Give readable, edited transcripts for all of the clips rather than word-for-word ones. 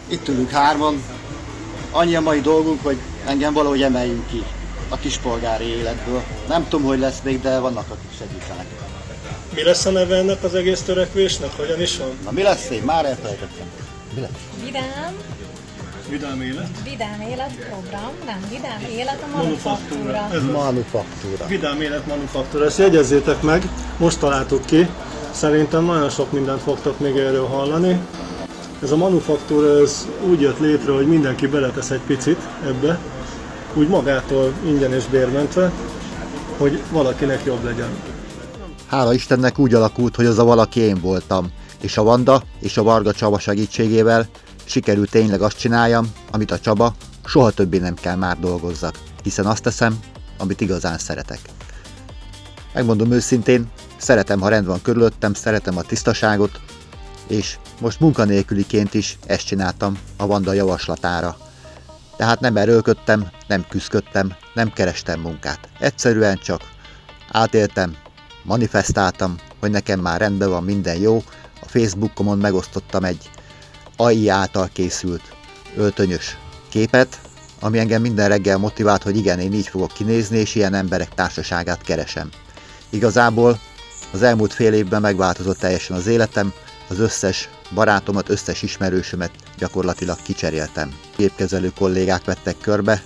Itt ülünk hárman, annyi a mai dolgunk, hogy engem valahogy emeljünk ki a kispolgári életből. Nem tudom, hogy lesz még, de vannak, akik segítenek. Mi lesz a neve ennek az egész törekvésnek? Hogyan is van? Na mi lesz én? Már elfelejtettem. Mi lesz? Vidám, Vidám élet? vidám élet program, nem, vidám élet a manufaktúra. Ez az. Manufaktúra. Vidám élet manufaktúra. Ezt jegyezzétek meg, most találtuk ki. Szerintem nagyon sok mindent fogtok még erről hallani. Ez a manufaktúra ez úgy jött létre, hogy mindenki beletesz egy picit ebbe, úgy magától ingyen és bérmentve, hogy valakinek jobb legyen. Hála Istennek úgy alakult, hogy az a valaki én voltam, és a Vanda és a Varga Csaba segítségével sikerült tényleg azt csináljam, amit a Csaba, soha többé nem kell már dolgozzak, hiszen azt teszem, amit igazán szeretek. Megmondom őszintén, szeretem, ha rend van körülöttem, szeretem a tisztaságot, és most munkanélküliként is ezt csináltam a Vanda javaslatára. Tehát nem erőlködtem, nem küszködtem, nem kerestem munkát. Egyszerűen csak átéltem, manifestáltam, hogy nekem már rendben van, minden jó. A Facebookomon megosztottam egy AI által készült öltönyös képet, ami engem minden reggel motivált, hogy igen, én így fogok kinézni, és ilyen emberek társaságát keresem. Igazából az elmúlt fél évben megváltozott teljesen az életem, az összes barátomat, összes ismerősömet gyakorlatilag kicseréltem. Gépkezelő kollégák vettek körbe,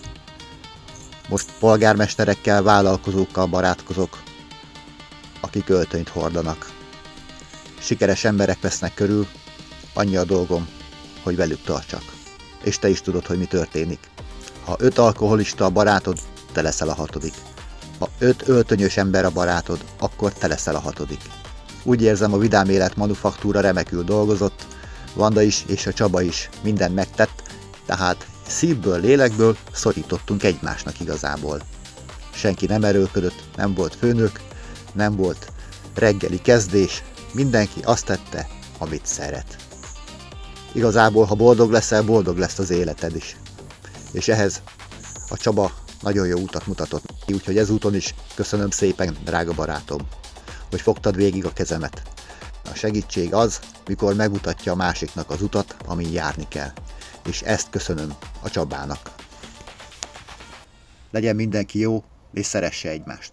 most polgármesterekkel, vállalkozókkal barátkozok, akik öltönyt hordanak. Sikeres emberek vesznek körül, annyi a dolgom, hogy velük tartsak. És te is tudod, hogy mi történik. Ha 5 alkoholista a barátod, te leszel a 6. Ha 5 öltönyös ember a barátod, akkor te leszel a 6. Úgy érzem, a Vidám Élet manufaktúra remekül dolgozott, Vanda is és a Csaba is mindent megtett, tehát szívből, lélekből szorítottunk egymásnak igazából. Senki nem erőlködött, nem volt főnök, nem volt reggeli kezdés, mindenki azt tette, amit szeret. Igazából, ha boldog leszel, boldog lesz az életed is. És ehhez a Csaba nagyon jó utat mutatott, úgyhogy ezúton is köszönöm szépen, drága barátom, hogy fogtad végig a kezemet. A segítség az, mikor megmutatja a másiknak az utat, amin járni kell. És ezt köszönöm a Csabának. Legyen mindenki jó, és szeresse egymást.